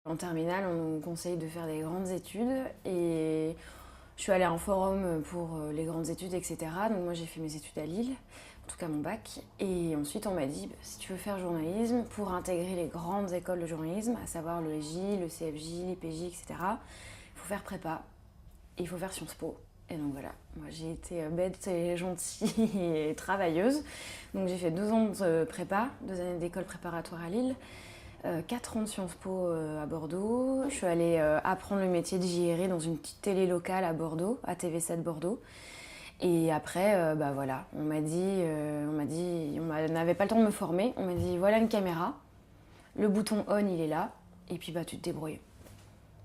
En terminale, on nous conseille de faire des grandes études et je suis allée à un forum pour les grandes études, etc. Donc moi j'ai fait mes études à Lille, en tout cas mon bac. Et ensuite on m'a dit, si tu veux faire journalisme, pour intégrer les grandes écoles de journalisme, à savoir le EJ, le CFJ, l'IPJ, etc., il faut faire prépa et il faut faire Sciences Po. Et donc voilà, moi j'ai été bête et gentille et travailleuse. Donc j'ai fait 2 ans de prépa, 2 années d'école préparatoire à Lille. 4 ans de Sciences Po à Bordeaux. Je suis allée apprendre le métier de JRI dans une petite télé locale à Bordeaux, à TV7 Bordeaux. Et après, bah voilà, on n'avait pas le temps de me former. On m'a dit, voilà une caméra, le bouton on il est là, et puis bah tu te débrouilles.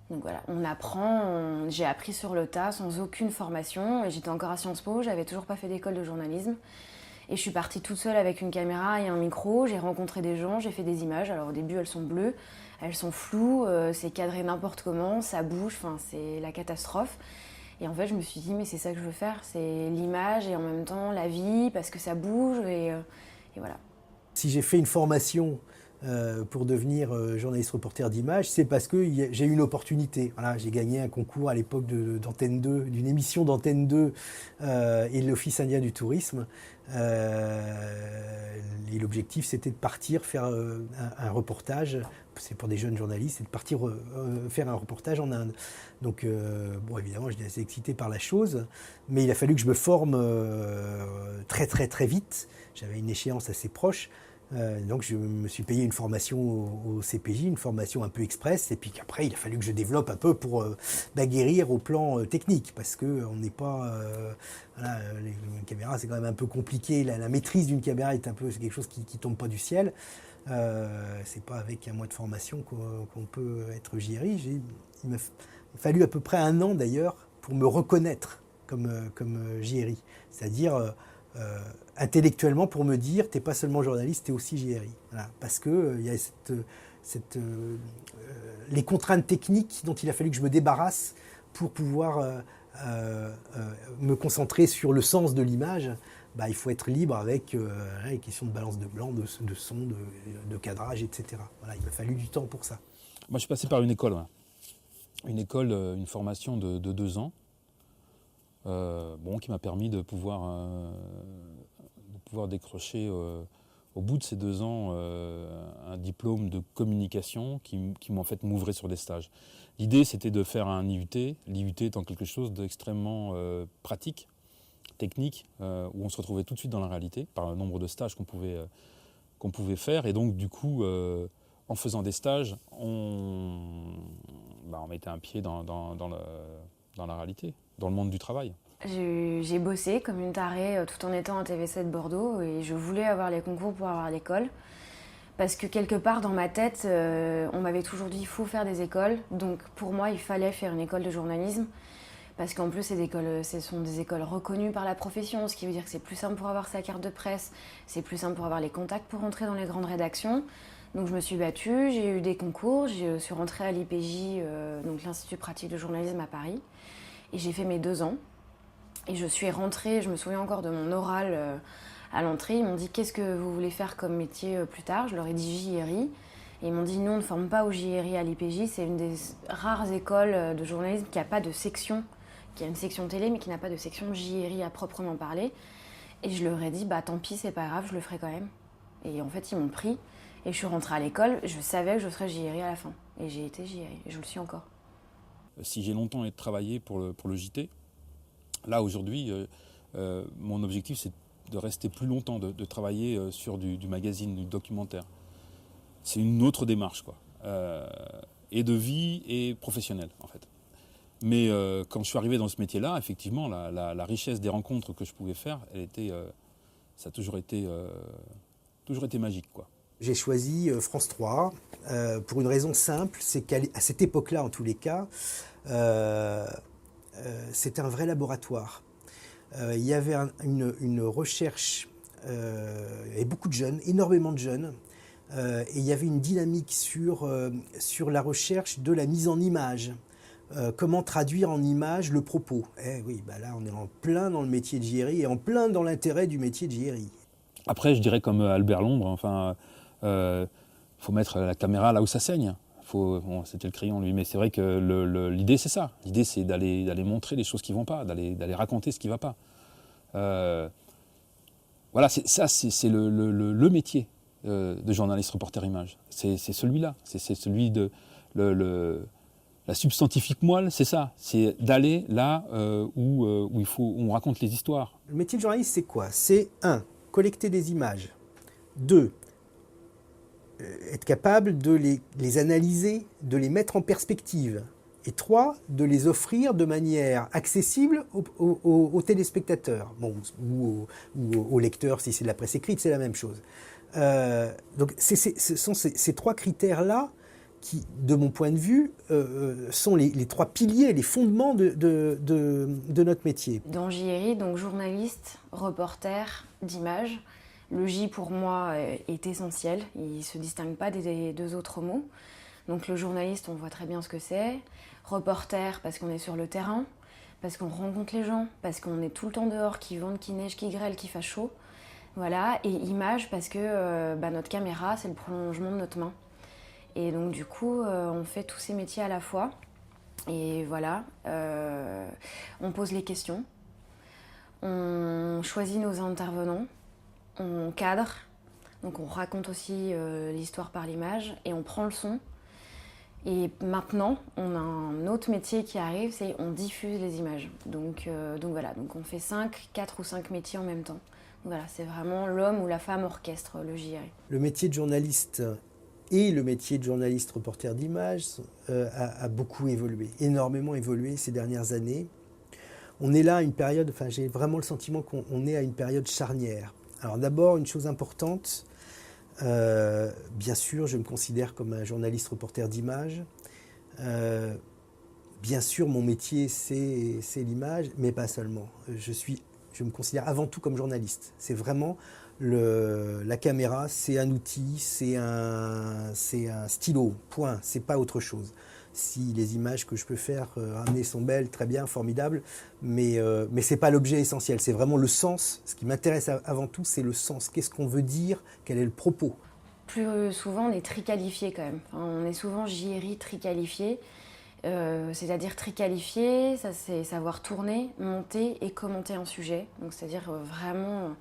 Donc voilà, on apprend, j'ai appris sur le tas sans aucune formation. Et j'étais encore à Sciences Po, j'avais toujours pas fait d'école de journalisme. Et je suis partie toute seule avec une caméra et un micro, j'ai rencontré des gens, j'ai fait des images. Alors au début elles sont bleues, elles sont floues, c'est cadré n'importe comment, ça bouge, enfin c'est la catastrophe. Et en fait je me suis dit mais c'est ça que je veux faire, c'est l'image et en même temps la vie parce que ça bouge et voilà. Si j'ai fait une formation pour devenir journaliste reporter d'image, c'est parce que j'ai eu une opportunité. Voilà, j'ai gagné un concours à l'époque d'Antenne 2, d'une émission d'Antenne 2 et de l'Office indien du tourisme. Et l'objectif, c'était de partir faire un reportage, c'est pour des jeunes journalistes, c'est de partir faire un reportage en Inde. Donc, bon, évidemment, j'étais assez excité par la chose, mais il a fallu que je me forme très, très, très vite. J'avais une échéance assez proche. Donc je me suis payé une formation au CPJ, une formation un peu express, et puis qu'après il a fallu que je développe un peu pour guérir au plan technique, parce que on n'est pas, voilà, les caméras c'est quand même un peu compliqué, la maîtrise d'une caméra est c'est quelque chose qui tombe pas du ciel. C'est pas avec un mois de formation qu'on peut être JRI. Il m'a fallu à peu près 1 an d'ailleurs pour me reconnaître comme JRI, c'est-à-dire intellectuellement pour me dire t'es pas seulement journaliste, t'es aussi JRI. Voilà. Parce que il y a les contraintes techniques dont il a fallu que je me débarrasse pour pouvoir me concentrer sur le sens de l'image. Bah, il faut être libre avec les questions de balance de blanc, de son, de cadrage, etc. Voilà, il m'a fallu du temps pour ça. Moi, je suis passé par une école, ouais. Une formation de 2 ans, qui m'a permis de pouvoir décrocher au bout de ces 2 ans un diplôme de communication qui en fait m'ouvrait sur des stages. L'idée, c'était de faire un IUT, l'IUT étant quelque chose d'extrêmement pratique, technique, où on se retrouvait tout de suite dans la réalité par le nombre de stages qu'on pouvait faire. Et donc, du coup, en faisant des stages, on mettait un pied dans la réalité, dans le monde du travail. J'ai bossé comme une tarée tout en étant à TV7 Bordeaux et je voulais avoir les concours pour avoir l'école. Parce que quelque part dans ma tête, on m'avait toujours dit il faut faire des écoles. Donc pour moi, il fallait faire une école de journalisme. Parce qu'en plus, ce sont des écoles reconnues par la profession, ce qui veut dire que c'est plus simple pour avoir sa carte de presse, c'est plus simple pour avoir les contacts pour rentrer dans les grandes rédactions. Donc je me suis battue, j'ai eu des concours, je suis rentrée à l'IPJ, donc l'Institut pratique de journalisme à Paris. Et j'ai fait mes 2 ans. Et je suis rentrée, je me souviens encore de mon oral à l'entrée. Ils m'ont dit qu'est-ce que vous voulez faire comme métier plus tard. Je leur ai dit JRI. Et ils m'ont dit nous on ne forme pas au JRI à l'IPJ. C'est une des rares écoles de journalisme qui n'a pas de section, qui a une section télé mais qui n'a pas de section JRI à proprement parler. Et je leur ai dit bah tant pis c'est pas grave, je le ferai quand même. Et en fait ils m'ont pris et je suis rentrée à l'école. Je savais que je serais JRI à la fin. Et j'ai été JRI et je le suis encore. Si j'ai longtemps travaillé pour le JT, là, aujourd'hui, mon objectif, c'est de rester plus longtemps, de travailler sur du magazine, du documentaire. C'est une autre démarche, quoi. Et de vie et professionnelle, en fait. Mais quand je suis arrivé dans ce métier-là, effectivement, la richesse des rencontres que je pouvais faire, ça a toujours été magique, quoi. J'ai choisi France 3 pour une raison simple, c'est qu'à cette époque-là, en tous les cas, c'était un vrai laboratoire. Il y avait une recherche, et beaucoup de jeunes, énormément de jeunes, et il y avait une dynamique sur la recherche de la mise en image. Comment traduire en image le propos. Eh oui, bah là on est en plein dans le métier de JRI et en plein dans l'intérêt du métier de JRI. Après, je dirais comme Albert Londres, faut mettre la caméra là où ça saigne. Bon, c'était le crayon, lui, mais c'est vrai que l'idée, c'est ça. L'idée, c'est d'aller montrer les choses qui ne vont pas, d'aller raconter ce qui ne va pas. Voilà, c'est le métier de journaliste reporter image. C'est celui-là. C'est celui de... la substantifique moelle, c'est ça. C'est d'aller là où on raconte les histoires. Le métier de journaliste, c'est quoi? C'est 1. Collecter des images. 2. Être capable de les analyser, de les mettre en perspective. Et 3, de les offrir de manière accessible aux téléspectateurs, bon, ou aux lecteurs si c'est de la presse écrite, c'est la même chose. Donc ce sont ces 3 critères-là qui, de mon point de vue, sont les 3 piliers, les fondements de notre métier. Dans JRI, donc journaliste, reporter d'image, le J pour moi est essentiel, il ne se distingue pas des 2 autres mots. Donc le journaliste, on voit très bien ce que c'est. Reporter, parce qu'on est sur le terrain, parce qu'on rencontre les gens, parce qu'on est tout le temps dehors, qu'il vente, qu'il neige, qu'il grêle, qu'il fasse chaud. Voilà. Et image, parce que notre caméra, c'est le prolongement de notre main. Et donc du coup, on fait tous ces métiers à la fois. Et voilà, on pose les questions, on choisit nos intervenants, on cadre, donc on raconte aussi l'histoire par l'image et on prend le son. Et maintenant, on a un autre métier qui arrive, c'est on diffuse les images. Donc voilà, donc on fait 4 ou 5 métiers en même temps. Donc voilà, c'est vraiment l'homme ou la femme orchestre, le JRI. Le métier de journaliste et le métier de journaliste reporter d'image a beaucoup évolué, énormément évolué ces dernières années. On est là à une période, enfin j'ai vraiment le sentiment qu'on est à une période charnière. Alors d'abord, une chose importante, bien sûr, je me considère comme un journaliste reporter d'image. Bien sûr, mon métier, c'est l'image, mais pas seulement. Je me considère avant tout comme journaliste. C'est vraiment la caméra, c'est un outil, c'est un stylo, point. C'est pas autre chose. Si les images que je peux faire ramener sont belles, très bien, formidable, mais c'est pas l'objet essentiel. C'est vraiment le sens. Ce qui m'intéresse avant tout, c'est le sens. Qu'est-ce qu'on veut dire? Quel est le propos? Plus souvent, on est tri-qualifié quand même. Enfin, on est souvent JRI tri-qualifié. C'est-à-dire tri-qualifié, ça c'est savoir tourner, monter et commenter un sujet. Donc c'est-à-dire vraiment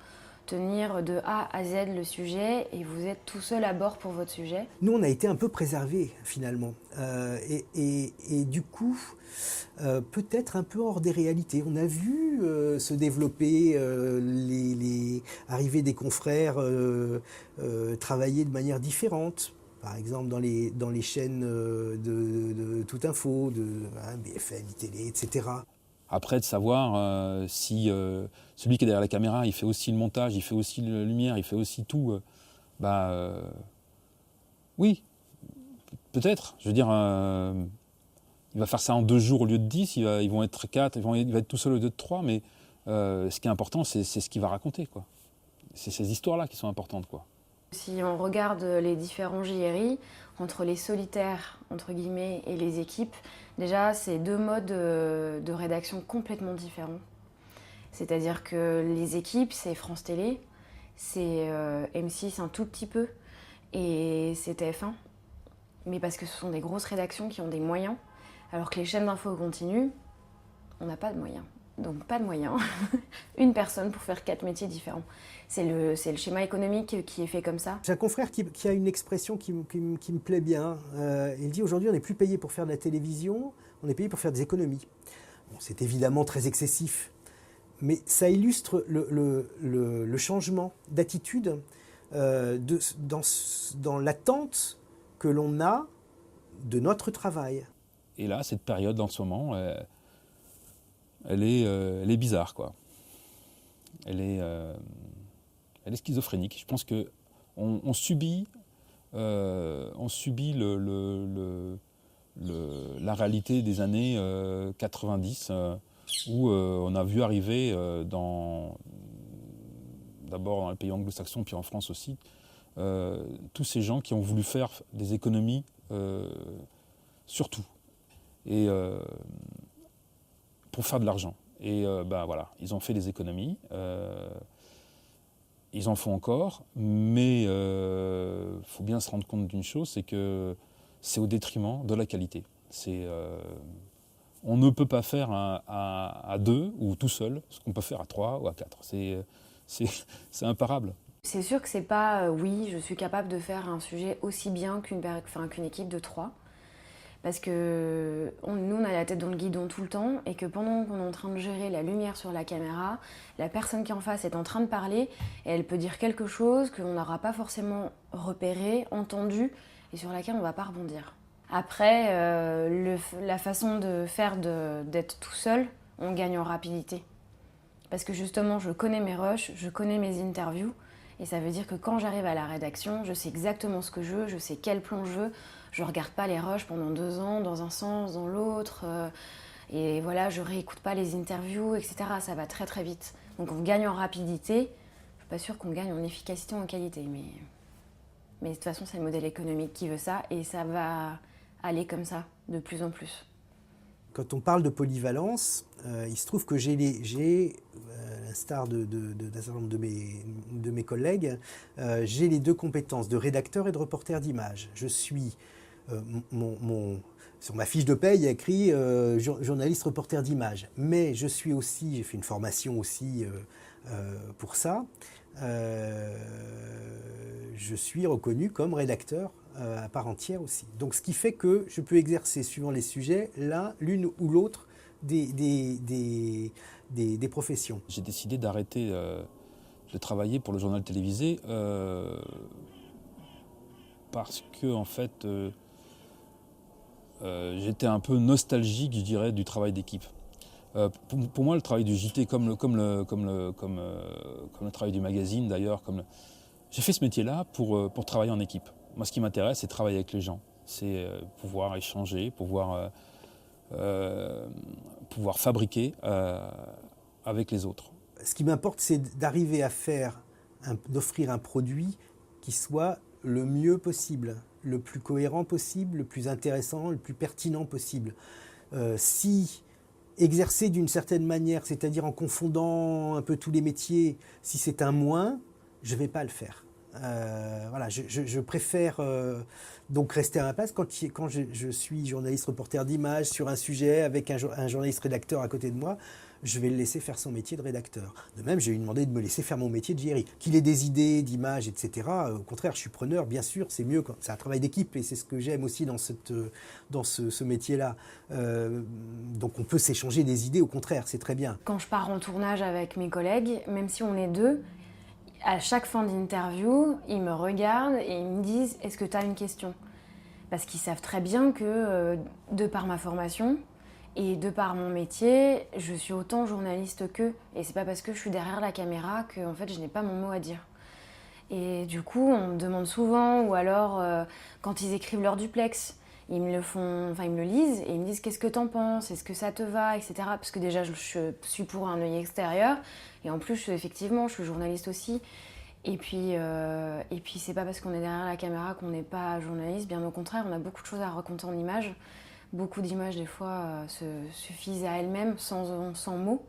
tenir de A à Z le sujet et vous êtes tout seul à bord pour votre sujet. Nous, on a été un peu préservés finalement. Et du coup, peut-être un peu hors des réalités. On a vu se développer arriver des confrères travailler de manière différente. Par exemple, dans les chaînes de Tout Info, BFM, iTélé, etc. Après, de savoir si celui qui est derrière la caméra, il fait aussi le montage, il fait aussi la lumière, il fait aussi tout, oui, peut-être. Je veux dire, il va faire ça en 2 jours au lieu de 10, ils vont être 4, il va être tout seul au lieu de 3, mais ce qui est important, c'est ce qu'il va raconter, quoi. C'est ces histoires-là qui sont importantes, quoi. Si on regarde les différents JRI, entre les solitaires, entre guillemets, et les équipes, déjà, c'est 2 modes de rédaction complètement différents. C'est-à-dire que les équipes, c'est France Télé, c'est M6 un tout petit peu, et c'est TF1. Mais parce que ce sont des grosses rédactions qui ont des moyens, alors que les chaînes d'infos continues, on n'a pas de moyens. Donc pas de moyens, une personne pour faire 4 métiers différents. C'est le schéma économique qui est fait comme ça. J'ai un confrère qui a une expression qui me plaît bien. Il dit aujourd'hui on n'est plus payé pour faire de la télévision, on est payé pour faire des économies. Bon, c'est évidemment très excessif, mais ça illustre le changement d'attitude dans l'attente que l'on a de notre travail. Et là, cette période en ce moment, elle est bizarre, quoi. Elle est schizophrénique. Je pense qu'on subit la réalité des années 90 où on a vu arriver d'abord dans les pays anglo-saxons puis en France aussi tous ces gens qui ont voulu faire des économies surtout et pour faire de l'argent. Et voilà, ils ont fait des économies, ils en font encore, mais faut bien se rendre compte d'une chose, c'est que c'est au détriment de la qualité. On ne peut pas faire à deux ou tout seul ce qu'on peut faire à 3 ou à 4. C'est imparable. C'est sûr que c'est pas oui, je suis capable de faire un sujet aussi bien qu'une équipe de 3. Parce que nous, on a la tête dans le guidon tout le temps et que pendant qu'on est en train de gérer la lumière sur la caméra, la personne qui est en face est en train de parler et elle peut dire quelque chose qu'on n'aura pas forcément repéré, entendu et sur laquelle on ne va pas rebondir. Après, la façon de faire d'être tout seul, on gagne en rapidité. Parce que justement, je connais mes rushs, je connais mes interviews. Et ça veut dire que quand j'arrive à la rédaction, je sais exactement ce que je sais quel plan je veux. Je ne regarde pas les rushs pendant 2 ans, dans un sens, dans l'autre. Et voilà, je ne réécoute pas les interviews, etc. Ça va très très vite. Donc on gagne en rapidité. Je ne suis pas sûre qu'on gagne en efficacité ou en qualité. Mais de toute façon, c'est le modèle économique qui veut ça. Et ça va aller comme ça, de plus en plus. Quand on parle de polyvalence, il se trouve que j'ai à l'instar d'un certain nombre de mes collègues, j'ai les 2 compétences de rédacteur et de reporter d'image. Je suis, sur ma fiche de paie, il y a écrit journaliste reporter d'image. Mais je suis aussi, j'ai fait une formation aussi pour ça, je suis reconnu comme rédacteur à part entière aussi. Donc ce qui fait que je peux exercer, suivant les sujets, l'une ou l'autre des professions. J'ai décidé d'arrêter de travailler pour le journal télévisé parce que en fait j'étais un peu nostalgique, je dirais, du travail d'équipe. Pour moi, le travail du JT, comme le travail du magazine d'ailleurs, j'ai fait ce métier-là pour travailler en équipe. Moi, ce qui m'intéresse, c'est travailler avec les gens, c'est pouvoir échanger, pouvoir fabriquer avec les autres. Ce qui m'importe, c'est d'arriver à d'offrir un produit qui soit le mieux possible, le plus cohérent possible, le plus intéressant, le plus pertinent possible. Si exercer d'une certaine manière, c'est-à-dire en confondant un peu tous les métiers, si c'est un moins, je ne vais pas le faire. Voilà, je préfère donc rester à ma place quand je suis journaliste reporter d'image sur un sujet avec un journaliste rédacteur à côté de moi, je vais le laisser faire son métier de rédacteur. De même, j'ai demandé de me laisser faire mon métier de JRI. Qu'il ait des idées, d'images, etc. Au contraire, je suis preneur, bien sûr, c'est mieux, c'est un travail d'équipe et c'est ce que j'aime aussi dans ce métier-là. Donc on peut s'échanger des idées, au contraire, c'est très bien. Quand je pars en tournage avec mes collègues, même si on est 2, à chaque fin d'interview, ils me regardent et ils me disent « Est-ce que tu as une question ?» Parce qu'ils savent très bien que, de par ma formation et de par mon métier, je suis autant journaliste qu'eux. Et c'est pas parce que je suis derrière la caméra que en fait, je n'ai pas mon mot à dire. Et du coup, on me demande souvent, ou alors quand ils écrivent leur duplex, ils me le lisent et ils me disent qu'est-ce que t'en penses, est-ce que ça te va, etc. Parce que déjà je suis pour un œil extérieur et en plus effectivement je suis journaliste aussi. Et puis c'est pas parce qu'on est derrière la caméra qu'on n'est pas journaliste, bien au contraire, on a beaucoup de choses à raconter en images. Beaucoup d'images des fois se suffisent à elles-mêmes sans mots.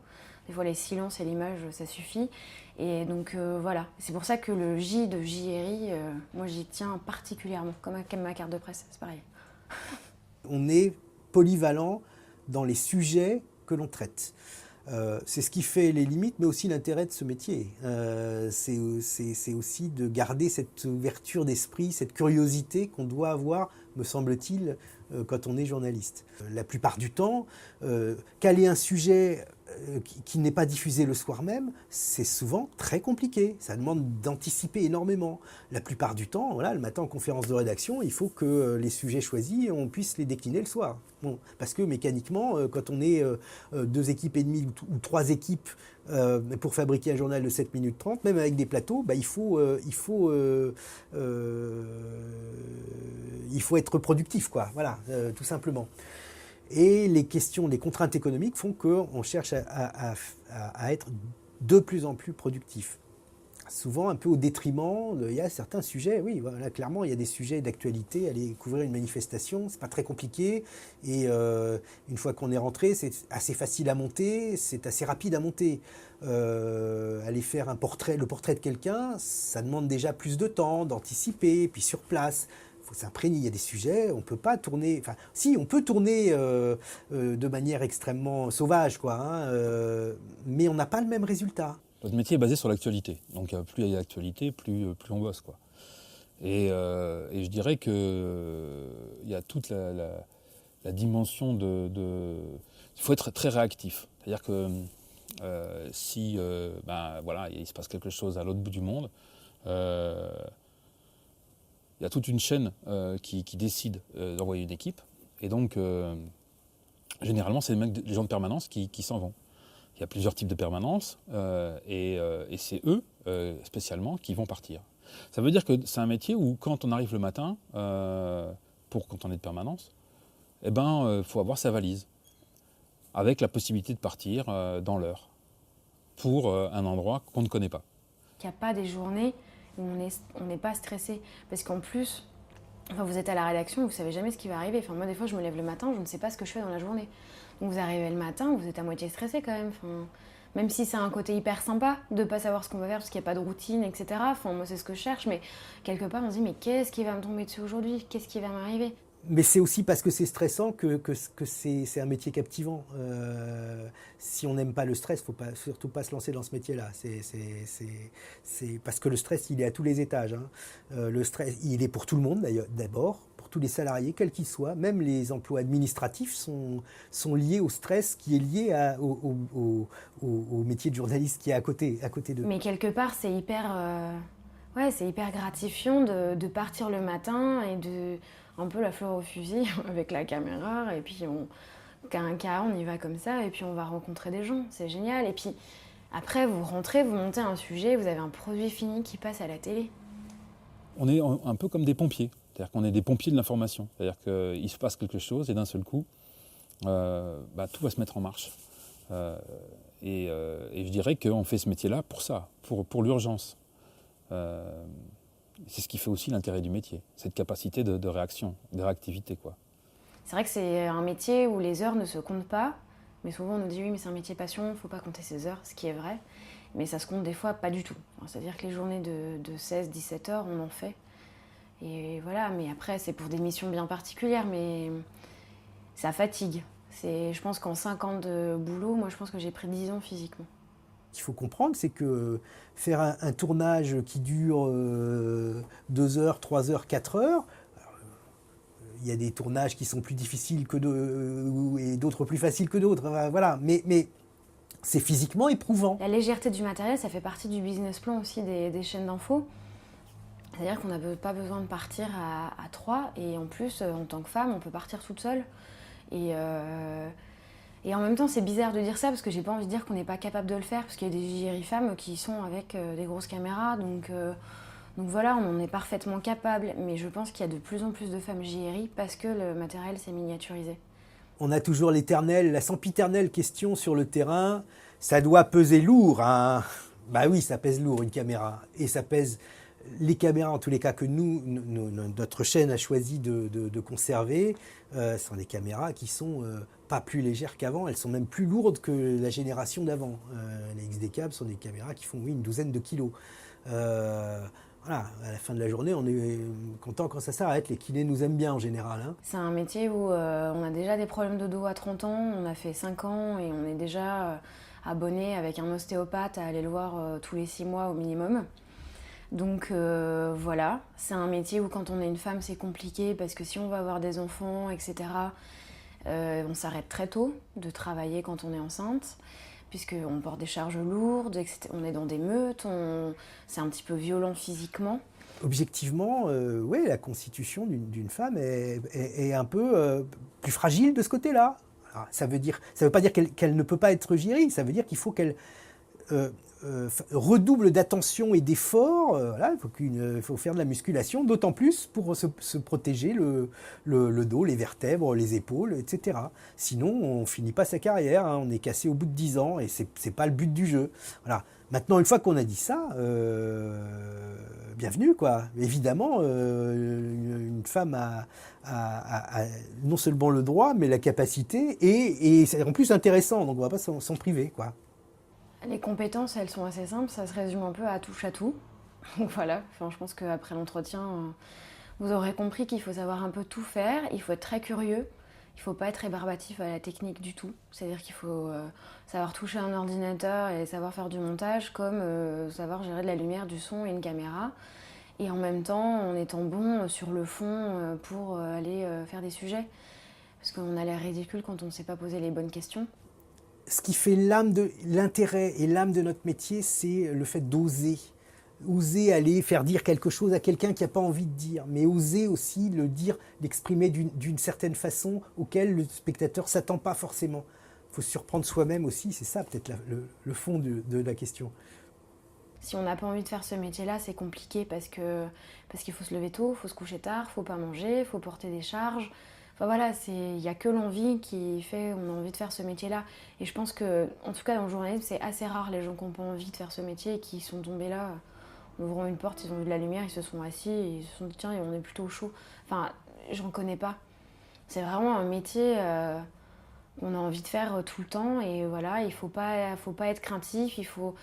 Des fois les silences et l'image ça suffit. Et donc voilà, c'est pour ça que le J de JRI, moi j'y tiens particulièrement, comme ma carte de presse, c'est pareil. On est polyvalent dans les sujets que l'on traite. C'est ce qui fait les limites, mais aussi l'intérêt de ce métier. C'est aussi de garder cette ouverture d'esprit, cette curiosité qu'on doit avoir, me semble-t-il, quand on est journaliste. La plupart du temps, caler un sujet qui n'est pas diffusé le soir même, c'est souvent très compliqué. Ça demande d'anticiper énormément. La plupart du temps, voilà, le matin en conférence de rédaction, il faut que les sujets choisis, on puisse les décliner le soir. Bon, parce que mécaniquement, quand on est 2 équipes et demie ou 3 équipes pour fabriquer un journal de 7 minutes 30, même avec des plateaux, bah, il faut être productif, quoi. Voilà, tout simplement. Et les contraintes économiques font qu'on cherche à être de plus en plus productif. Souvent un peu au détriment, il y a certains sujets, oui, voilà, clairement il y a des sujets d'actualité, aller couvrir une manifestation, c'est pas très compliqué, et une fois qu'on est rentré, c'est assez facile à monter, c'est assez rapide à monter. Aller faire le portrait de quelqu'un, ça demande déjà plus de temps, d'anticiper, puis sur place. Il faut s'imprégner. Il y a des sujets, on ne peut pas tourner. Enfin, si, on peut tourner de manière extrêmement sauvage, quoi, hein, mais on n'a pas le même résultat. Notre métier est basé sur l'actualité. Donc plus il y a d'actualité, plus on bosse, quoi. Et je dirais qu'il y a toute la dimension de... Il faut être très réactif. C'est-à-dire que si voilà, il se passe quelque chose à l'autre bout du monde, il y a toute une chaîne qui décide d'envoyer une équipe. Et donc, généralement, c'est les gens de permanence qui s'en vont. Il y a plusieurs types de permanence et c'est eux, spécialement, qui vont partir. Ça veut dire que c'est un métier où, quand on arrive le matin, quand on est de permanence, faut avoir sa valise, avec la possibilité de partir dans l'heure, pour un endroit qu'on ne connaît pas. Il n'y a pas des journées où on n'est pas stressé, parce qu'en plus, vous êtes à la rédaction, vous ne savez jamais ce qui va arriver. Moi, des fois, je me lève le matin, je ne sais pas ce que je fais dans la journée. Donc vous arrivez le matin, vous êtes à moitié stressé quand même. Même si c'est un côté hyper sympa de ne pas savoir ce qu'on va faire parce qu'il n'y a pas de routine, etc. Moi, c'est ce que je cherche, mais quelque part, on se dit, mais qu'est-ce qui va me tomber dessus aujourd'hui? Qu'est-ce qui va m'arriver? Mais c'est aussi parce que c'est stressant que c'est un métier captivant. Si on n'aime pas le stress, il ne faut surtout pas se lancer dans ce métier-là. C'est parce que le stress, il est à tous les étages, hein. Le stress, il est pour tout le monde d'ailleurs, d'abord, pour tous les salariés, quels qu'ils soient. Même les emplois administratifs sont liés au stress qui est lié au métier de journaliste qui est à côté d'eux. Mais quelque part, c'est hyper gratifiant de partir le matin et de... un peu la fleur au fusil avec la caméra, et puis un cas, on y va comme ça, et puis on va rencontrer des gens, c'est génial. Et puis après, vous rentrez, vous montez un sujet, vous avez un produit fini qui passe à la télé. On est un peu comme des pompiers, c'est-à-dire qu'on est des pompiers de l'information, c'est-à-dire qu'il se passe quelque chose et d'un seul coup, tout va se mettre en marche. Et je dirais qu'on fait ce métier-là pour ça, pour l'urgence. C'est ce qui fait aussi l'intérêt du métier, cette capacité de réaction, de réactivité, quoi. C'est vrai que c'est un métier où les heures ne se comptent pas, mais souvent on nous dit oui, mais c'est un métier passion, il ne faut pas compter ses heures, ce qui est vrai, mais ça se compte des fois pas du tout. C'est-à-dire que les journées de 16-17 heures, on en fait. Et voilà, mais après c'est pour des missions bien particulières, mais ça fatigue. Je pense qu'en 5 ans de boulot, moi je pense que j'ai pris 10 ans physiquement. Ce qu'il faut comprendre, c'est que faire un tournage qui dure 2 heures, 3 heures, 4 heures, il y a des tournages qui sont plus difficiles et d'autres plus faciles que d'autres, voilà. Mais c'est physiquement éprouvant. La légèreté du matériel, ça fait partie du business plan aussi des chaînes d'infos. C'est-à-dire qu'on n'a pas besoin de partir à 3, et en plus, en tant que femme, on peut partir toute seule. Et en même temps, c'est bizarre de dire ça parce que j'ai pas envie de dire qu'on n'est pas capable de le faire, parce qu'il y a des JRI femmes qui sont avec des grosses caméras, donc voilà, on en est parfaitement capable. Mais je pense qu'il y a de plus en plus de femmes JRI parce que le matériel s'est miniaturisé. On a toujours la sempiternelle question sur le terrain, ça doit peser lourd, hein. Bah oui, ça pèse lourd une caméra, et ça pèse... Les caméras, en tous les cas, que notre chaîne a choisi de conserver, sont des caméras qui sont pas plus légères qu'avant, elles sont même plus lourdes que la génération d'avant. Les XD-Cam sont des caméras qui font une douzaine de kilos. Voilà, à la fin de la journée, on est content quand ça s'arrête. Les kinés nous aiment bien en général, hein. C'est un métier où on a déjà des problèmes de dos à 30 ans, on a fait 5 ans et on est déjà abonné avec un ostéopathe à aller le voir tous les 6 mois au minimum. Donc voilà, c'est un métier où quand on est une femme c'est compliqué parce que si on va avoir des enfants, etc., on s'arrête très tôt de travailler quand on est enceinte, puisqu'on porte des charges lourdes, on est dans des meutes, c'est un petit peu violent physiquement. Objectivement, ouais, la constitution d'une femme est un peu plus fragile de ce côté-là. Alors, ça veut pas dire qu'elle ne peut pas être JRI, ça veut dire qu'il faut qu'elle... redouble d'attention et d'efforts, voilà, il faut faire de la musculation, d'autant plus pour se protéger le dos, les vertèbres, les épaules, etc. Sinon, on finit pas sa carrière, hein, on est cassé au bout de 10 ans et c'est pas le but du jeu. Voilà. Maintenant, une fois qu'on a dit ça, bienvenue, quoi. Évidemment, une femme a non seulement le droit, mais la capacité, et c'est en plus intéressant, donc on va pas s'en priver, quoi. Les compétences, elles sont assez simples, ça se résume un peu à touche à tout. Donc voilà, je pense qu'après l'entretien, Vous aurez compris qu'il faut savoir un peu tout faire, il faut être très curieux, il ne faut pas être rébarbatif à la technique du tout. C'est-à-dire qu'il faut savoir toucher un ordinateur et savoir faire du montage comme savoir gérer de la lumière, du son et une caméra. Et en même temps, en étant bon sur le fond pour aller faire des sujets. Parce qu'on a l'air ridicule quand on ne sait pas poser les bonnes questions. Ce qui fait l'intérêt et l'âme de notre métier, c'est le fait d'oser. Oser aller faire dire quelque chose à quelqu'un qui n'a pas envie de dire, mais oser aussi le dire, l'exprimer d'une certaine façon auquel le spectateur ne s'attend pas forcément. Il faut se surprendre soi-même aussi, c'est ça peut-être le fond de la question. Si on n'a pas envie de faire ce métier-là, c'est compliqué parce qu'il faut se lever tôt, il faut se coucher tard, il ne faut pas manger, il faut porter des charges. Enfin voilà, il n'y a que l'envie qui fait qu'on a envie de faire ce métier-là. Et je pense que, en tout cas dans le journalisme, c'est assez rare les gens qui n'ont pas envie de faire ce métier et qui sont tombés là. En ouvrant une porte, ils ont vu de la lumière, ils se sont assis et ils se sont dit tiens, on est plutôt chaud. Enfin, j'en connais pas. C'est vraiment un métier qu'on a envie de faire tout le temps et voilà, il faut pas être craintif. Il faut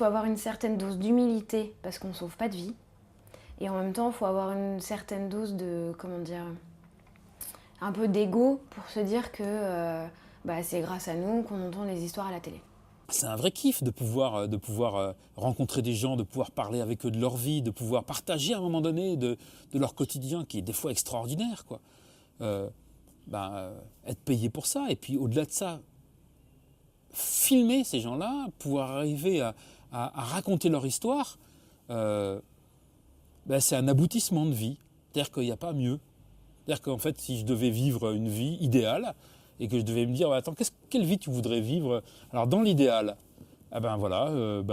avoir une certaine dose d'humilité parce qu'on sauve pas de vie. Et en même temps, il faut avoir une certaine dose de, comment dire, un peu d'ego pour se dire que c'est grâce à nous qu'on entend les histoires à la télé. C'est un vrai kiff de pouvoir rencontrer des gens, de pouvoir parler avec eux de leur vie, de pouvoir partager à un moment donné de leur quotidien qui est des fois extraordinaire, quoi. Être payé pour ça et puis au-delà de ça, filmer ces gens-là, pouvoir arriver à raconter leur histoire, c'est un aboutissement de vie. C'est-à-dire qu'il n'y a pas mieux. C'est-à-dire qu'en fait, si je devais vivre une vie idéale, et que je devais me dire, attends, quelle vie tu voudrais vivre? Alors dans l'idéal,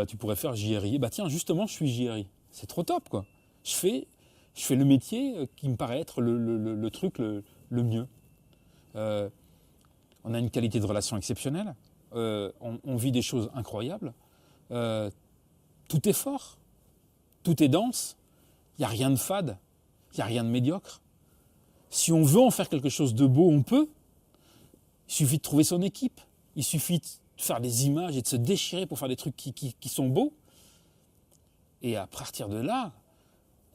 tu pourrais faire JRI. Tiens, justement, je suis JRI. C'est trop top, quoi. Je fais le métier qui me paraît être le truc le mieux. On a une qualité de relation exceptionnelle. On vit des choses incroyables. Tout est fort. Tout est dense. Il n'y a rien de fade. Il n'y a rien de médiocre. Si on veut en faire quelque chose de beau, on peut. Il suffit de trouver son équipe. Il suffit de faire des images et de se déchirer pour faire des trucs qui sont beaux. Et à partir de là,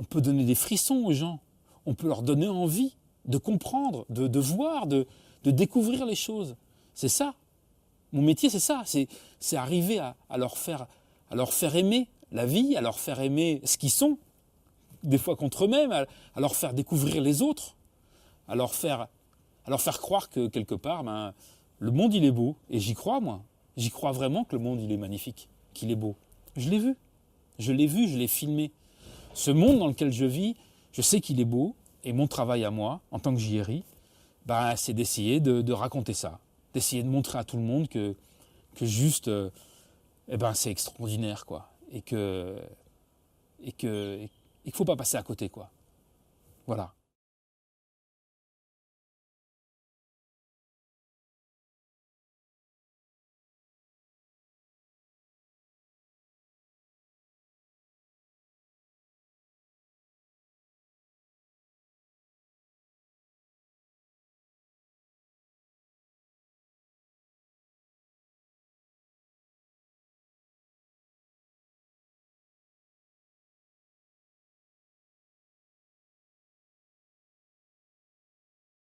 on peut donner des frissons aux gens. On peut leur donner envie de comprendre, de voir, de découvrir les choses. C'est ça. Mon métier, c'est ça. C'est arriver à leur faire aimer la vie, à leur faire aimer ce qu'ils sont, des fois contre eux-mêmes, à leur faire découvrir les autres, à leur faire croire que quelque part, le monde il est beau. Et j'y crois, moi. J'y crois vraiment que le monde il est magnifique, qu'il est beau. Je l'ai vu, je l'ai filmé. Ce monde dans lequel je vis, je sais qu'il est beau. Et mon travail à moi, en tant que JRI, c'est d'essayer de raconter ça. D'essayer de montrer à tout le monde que juste, c'est extraordinaire, quoi. Et qu'il ne faut pas passer à côté, quoi. Voilà.